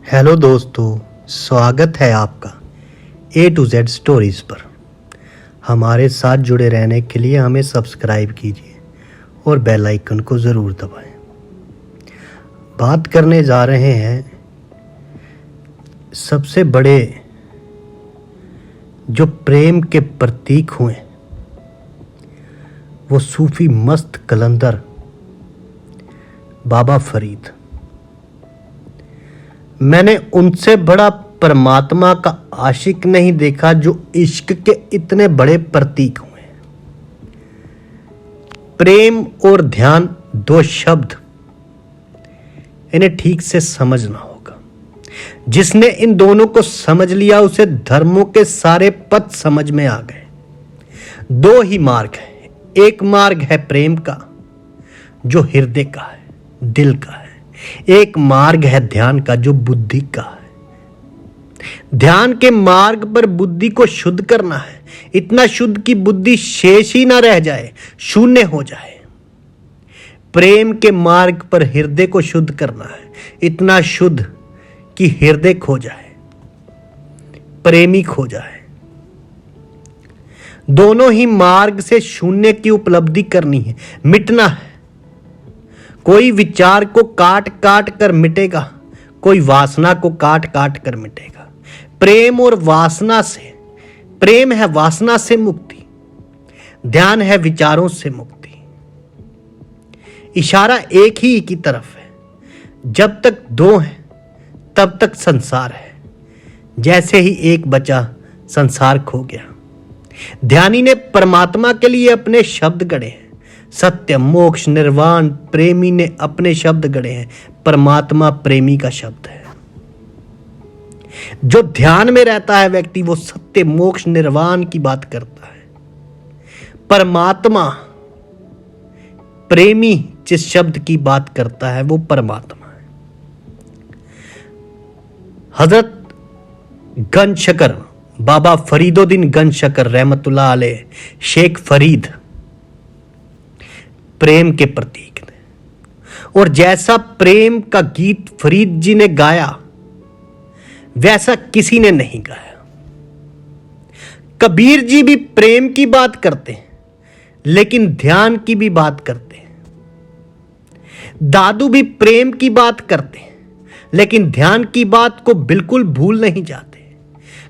Hello दोस्तों, स्वागत है आपका A to Z स्टोरीज पर। हमारे साथ जुड़े रहने के लिए हमें सब्सक्राइब कीजिए और बेल आइकन को ज़रूर दबाएं। बात करने जा रहे हैं सबसे बड़े जो प्रेम के प्रतीक हुए, वो सूफी मस्त कलंदर बाबा फरीद। मैंने उनसे बड़ा परमात्मा का आशिक नहीं देखा जो इश्क के इतने बड़े प्रतीक हुए। प्रेम और ध्यान दो शब्द, इन्हें ठीक से समझना होगा। जिसने इन दोनों को समझ लिया उसे धर्मों के सारे पथ समझ में आ गए। दो ही मार्ग है, एक मार्ग है प्रेम का जो हृदय का है, दिल का है। एक मार्ग है ध्यान का जो बुद्धि का है। ध्यान के मार्ग पर बुद्धि को शुद्ध करना है, इतना शुद्ध कि बुद्धि शेष ही ना रह जाए, शून्य हो जाए। प्रेम के मार्ग पर हृदय को शुद्ध करना है, इतना शुद्ध कि हृदय खो जाए, प्रेमी खो जाए। दोनों ही मार्ग से शून्य की उपलब्धि करनी है, मिटना है। कोई विचार को काट काट कर मिटेगा, कोई वासना को काट काट कर मिटेगा। प्रेम और वासना से, प्रेम है वासना से मुक्ति, ध्यान है विचारों से मुक्ति। इशारा एक ही की तरफ है। जब तक दो हैं तब तक संसार है। जैसे ही एक बचा संसार खो गया। ध्यानी ने परमात्मा के लिए अपने शब्द गढ़े हैं। सत्य, मोक्ष, निर्वाण प्रेमी ने अपने शब्द गढ़े हैं। परमात्मा प्रेमी का शब्द है। जो ध्यान में रहता है व्यक्ति वो सत्य, मोक्ष, निर्वाण की बात करता है। परमात्मा प्रेमी जिस शब्द की बात करता है वो परमात्मा है। हजरत गंज शकर बाबा फरीदुद्दीन गंज शकर रहमतुल्लाह अलैह, शेख फरीद प्रेम के प्रतीक थे। और जैसा प्रेम का गीत फरीद जी ने गाया वैसा किसी ने नहीं गाया। कबीर जी भी प्रेम की बात करते हैं लेकिन ध्यान की भी बात करते हैं। दादू भी प्रेम की बात करते हैं लेकिन ध्यान की बात को बिल्कुल भूल नहीं जाते।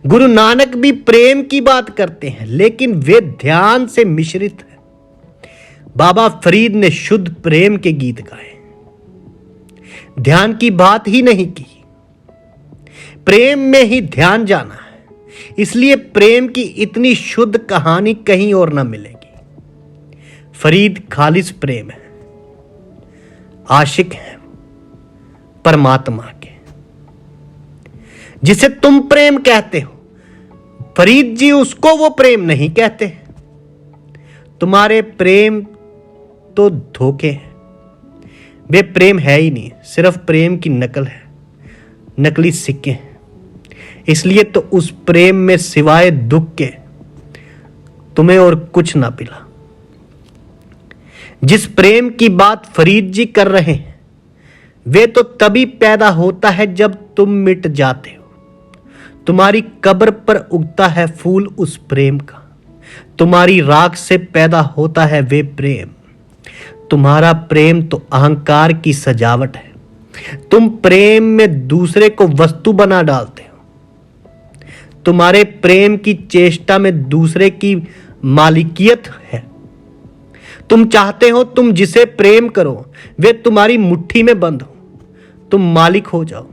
गुरु नानक भी प्रेम की बात करते हैं लेकिन वे ध्यान से मिश्रित हैं। बाबा फरीद ने शुद्ध प्रेम के गीत गाए, ध्यान की बात ही नहीं की। प्रेम में ही ध्यान जाना है, इसलिए प्रेम की इतनी शुद्ध कहानी कहीं और ना मिलेगी। फरीद खालिस प्रेम है, आशिक है परमात्मा के। जिसे तुम प्रेम कहते हो फरीद जी उसको वो प्रेम नहीं कहते। तुम्हारे प्रेम तो धोखे हैं, वे प्रेम है ही नहीं, सिर्फ प्रेम की नकल है, नकली सिक्के हैं। इसलिए तो उस प्रेम में सिवाय दुख के तुम्हें और कुछ ना मिला। जिस प्रेम की बात फरीद जी कर रहे हैं वे तो तभी पैदा होता है जब तुम मिट जाते हो। तुम्हारी कब्र पर उगता है फूल उस प्रेम का। तुम्हारी राख से पैदा होता है वे प्रेम। तुम्हारा प्रेम तो अहंकार की सजावट है। तुम प्रेम में दूसरे को वस्तु बना डालते हो। तुम्हारे प्रेम की चेष्टा में दूसरे की मालिकियत है। तुम चाहते हो तुम जिसे प्रेम करो वे तुम्हारी मुट्ठी में बंद हो, तुम मालिक हो जाओ।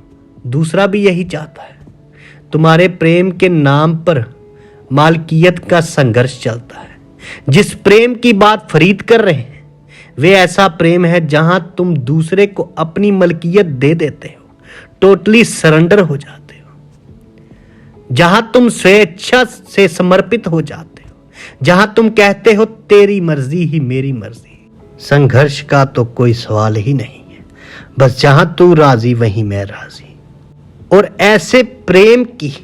दूसरा भी यही चाहता है। तुम्हारे प्रेम के नाम पर मालकियत का संघर्ष चलता है। जिस प्रेम की बात फरीद कर रहे हैं वे ऐसा प्रेम है जहां तुम दूसरे को अपनी मलकियत दे देते हो, टोटली सरेंडर हो जाते हो। जहां तुम स्वेच्छा से समर्पित हो जाते हो, जहां तुम कहते हो तेरी मर्जी ही मेरी मर्जी। संघर्ष का तो कोई सवाल ही नहीं है, बस जहां तू राजी वहीं मैं राजी। और ऐसे प्रेम की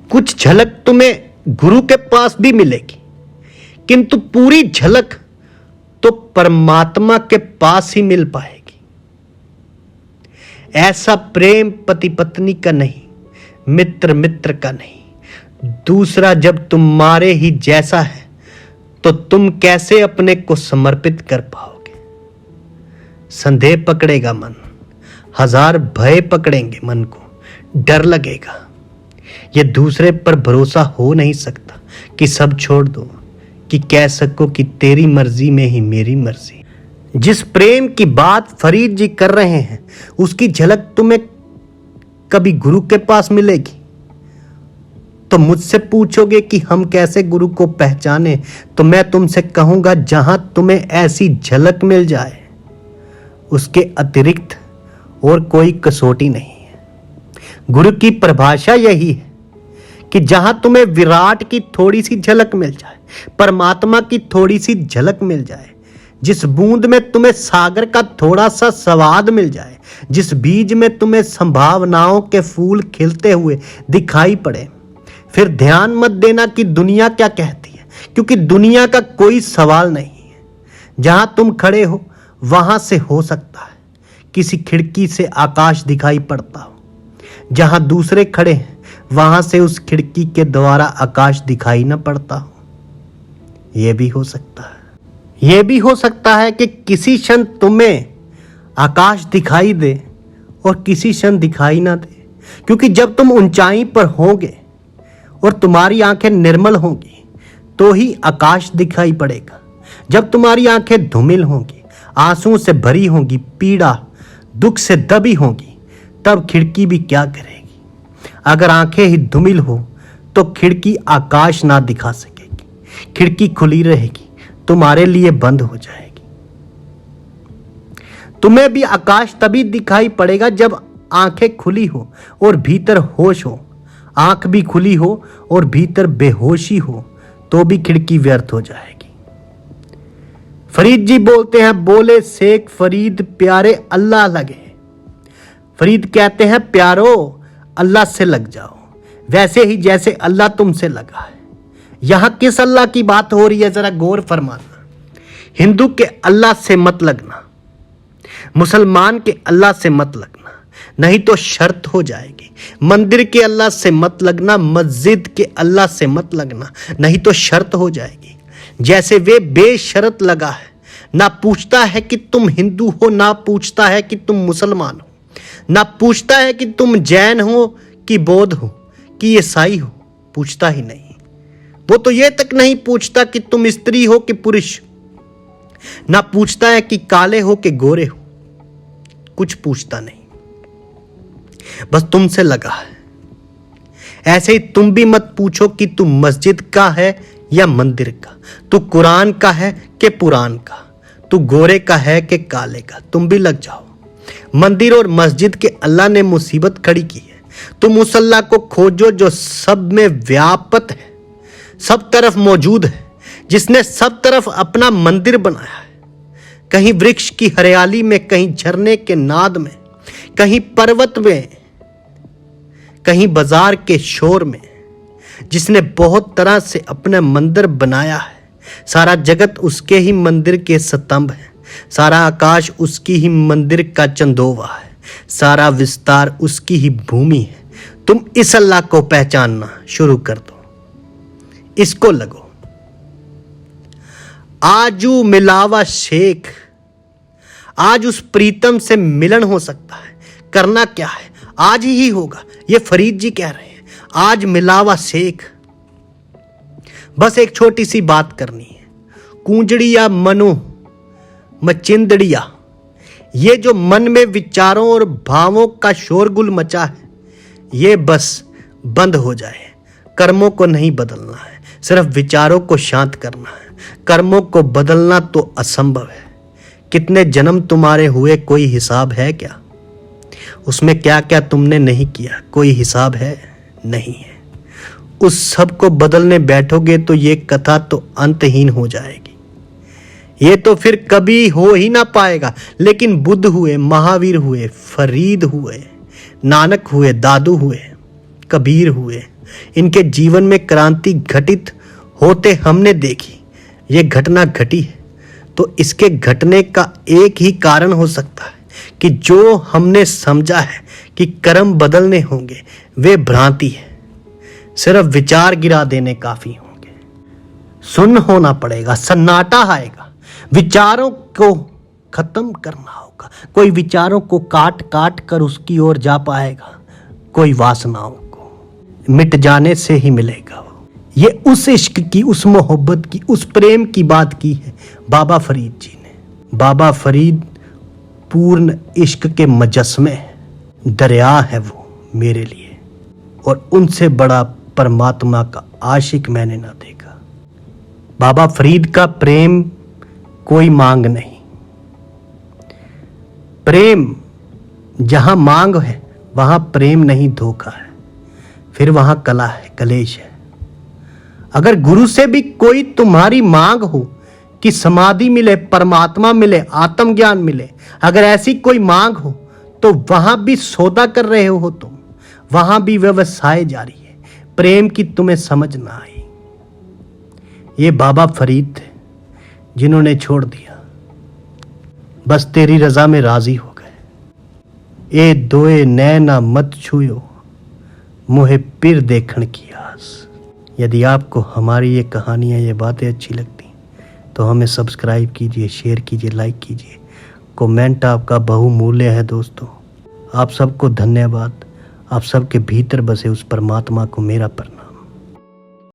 कुछ झलक तुम्हें गुरु के पास भी मिलेगी, किंतु पूरी झलक तो परमात्मा के पास ही मिल पाएगी। ऐसा प्रेम पति पत्नी का नहीं, मित्र मित्र का नहीं। दूसरा जब तुम्हारे ही जैसा है तो तुम कैसे अपने को समर्पित कर पाओगे? संदेह पकड़ेगा मन, हजार भय पकड़ेंगे मन को, डर लगेगा। ये दूसरे पर भरोसा हो नहीं सकता कि सब छोड़ दो, कि कह सको कि तेरी मर्जी में ही मेरी मर्जी। जिस प्रेम की बात फरीद जी कर रहे हैं उसकी झलक तुम्हें कभी गुरु के पास मिलेगी? तो मुझसे पूछोगे कि हम कैसे गुरु को पहचाने, तो मैं तुमसे कहूंगा जहां तुम्हें ऐसी झलक मिल जाए उसके अतिरिक्त और कोई कसौटी नहीं है। गुरु की परिभाषा यही है कि जहां तुम्हें विराट की थोड़ी सी झलक मिल जाए, परमात्मा की थोड़ी सी झलक मिल जाए, जिस बूंद में तुम्हें सागर का थोड़ा सा स्वाद मिल जाए, जिस बीज में तुम्हें संभावनाओं के फूल खिलते हुए दिखाई पड़े, फिर ध्यान मत देना कि दुनिया क्या कहती है, क्योंकि दुनिया का कोई सवाल नहीं है। जहां तुम खड़े हो वहां से हो सकता है किसी खिड़की से आकाश दिखाई पड़ता हो, जहां दूसरे खड़े हैं वहां से उस खिड़की के द्वारा आकाश दिखाई न पड़ता हो। यह भी हो सकता है, यह भी हो सकता है कि किसी क्षण तुम्हें आकाश दिखाई दे और किसी क्षण दिखाई ना दे, क्योंकि जब तुम ऊंचाई पर होगे और तुम्हारी आंखें निर्मल होंगी तो ही आकाश दिखाई पड़ेगा। जब तुम्हारी आंखें धूमिल होंगी, आंसुओं से भरी होंगी, पीड़ा दुख से दबी होंगी, तब खिड़की भी क्या करेगी? अगर आंखें ही धूमिल हो तो खिड़की आकाश ना दिखा सकेगी। खिड़की खुली रहेगी, तुम्हारे लिए बंद हो जाएगी। तुम्हें भी आकाश तभी दिखाई पड़ेगा जब आंखें खुली हो और भीतर होश हो। आंख भी खुली हो और भीतर बेहोशी हो तो भी खिड़की व्यर्थ हो जाएगी। फरीद जी बोलते हैं, बोले शेख फरीद प्यारे अल्लाह लगे। फरीद कहते हैं, प्यारो अल्लाह से लग जाओ, वैसे ही जैसे अल्लाह तुमसे लगा है। यहां किस अल्लाह की बात हो रही है, जरा गौर फरमाना। हिंदू के अल्लाह से मत लगना, मुसलमान के अल्लाह से मत लगना, नहीं तो शर्त हो जाएगी। मंदिर के अल्लाह से मत लगना, मस्जिद के अल्लाह से मत लगना, नहीं तो शर्त हो जाएगी। जैसे वे बेशर्त लगा है, ना पूछता है कि तुम हिंदू हो, ना पूछता है कि तुम मुसलमान हो, ना पूछता है कि तुम जैन हो कि बौद्ध हो कि ईसाई हो, पूछता ही नहीं। वो तो ये तक नहीं पूछता कि तुम स्त्री हो कि पुरुष, ना पूछता है कि काले हो कि गोरे हो, कुछ पूछता नहीं, बस तुमसे लगा है। ऐसे ही तुम भी मत पूछो कि तू मस्जिद का है या मंदिर का, तू कुरान का है कि पुराण का, तू गोरे का है कि काले का, तुम भी लग जाओ। मंदिर और मस्जिद के अल्लाह ने मुसीबत खड़ी की है। तुम उस अल्लाह को खोजो जो सब में व्यापत है, सब तरफ मौजूद है, जिसने सब तरफ अपना मंदिर बनाया है। कहीं वृक्ष की हरियाली में, कहीं झरने के नाद में, कहीं पर्वत में, कहीं बाजार के शोर में, जिसने बहुत तरह से अपना मंदिर बनाया है। सारा जगत उसके ही मंदिर के स्तंभ है, सारा आकाश उसकी ही मंदिर का चंदोवा है, सारा विस्तार उसकी ही भूमि है। तुम इस अल्लाह को पहचानना शुरू कर दो, इसको लगो। आजू मिलावा शेख, आज उस प्रीतम से मिलन हो सकता है। करना क्या है, आज ही होगा। ये फरीद जी कह रहे हैं, आज मिलावा शेख। बस एक छोटी सी बात करनी है। कूंजड़िया मनो मचिंदड़िया, ये जो मन में विचारों और भावों का शोरगुल मचा है, ये बस बंद हो जाए। कर्मों को नहीं बदलना है, सिर्फ विचारों को शांत करना है। कर्मों को बदलना तो असंभव है। कितने जन्म तुम्हारे हुए, कोई हिसाब है क्या? उसमें क्या क्या तुमने नहीं किया, कोई हिसाब है? नहीं है। उस सब को बदलने बैठोगे तो ये कथा तो अंतहीन हो जाएगी। ये तो फिर कभी हो ही ना पाएगा। लेकिन बुद्ध हुए, महावीर हुए, फरीद हुए, नानक हुए, दादू हुए, कबीर हुए, इनके जीवन में क्रांति घटित होते हमने देखी। ये घटना घटी है तो इसके घटने का एक ही कारण हो सकता है कि जो हमने समझा है कि कर्म बदलने होंगे वे भ्रांति है। सिर्फ विचार गिरा देने काफी होंगे। सुन्न होना पड़ेगा, सन्नाटा आएगा, विचारों को खत्म करना होगा। कोई विचारों को काट काट कर उसकी ओर जा पाएगा, कोई वासनाओं को मिट जाने से ही मिलेगा। ये उस इश्क की, उस मोहब्बत की, उस प्रेम की बात की है बाबा फरीद जी ने। बाबा फरीद पूर्ण इश्क के मजस्मे, दरिया है वो मेरे लिए, और उनसे बड़ा परमात्मा का आशिक मैंने ना देखा। बाबा फरीद का प्रेम कोई मांग नहीं। प्रेम जहां मांग है वहां प्रेम नहीं, धोखा है। फिर वहां कला है, कलेश है। अगर गुरु से भी कोई तुम्हारी मांग हो कि समाधि मिले, परमात्मा मिले, आत्मज्ञान मिले, अगर ऐसी कोई मांग हो तो वहां भी सौदा कर रहे हो तुम, वहां भी व्यवसाय जारी है। प्रेम की तुम्हें समझ ना आई। ये बाबा फरीद थे जिन्होंने छोड़ दिया, बस तेरी रजा में राजी हो गए। ए दोए नैना मत छुयो, मुहे पिर देखण की आस। यदि आपको हमारी ये कहानियाँ, ये बातें अच्छी लगती तो हमें सब्सक्राइब कीजिए, शेयर कीजिए, लाइक कीजिए। कमेंट आपका बहुमूल्य है दोस्तों। आप सबको धन्यवाद। आप सबके भीतर बसे उस परमात्मा को मेरा प्रणाम।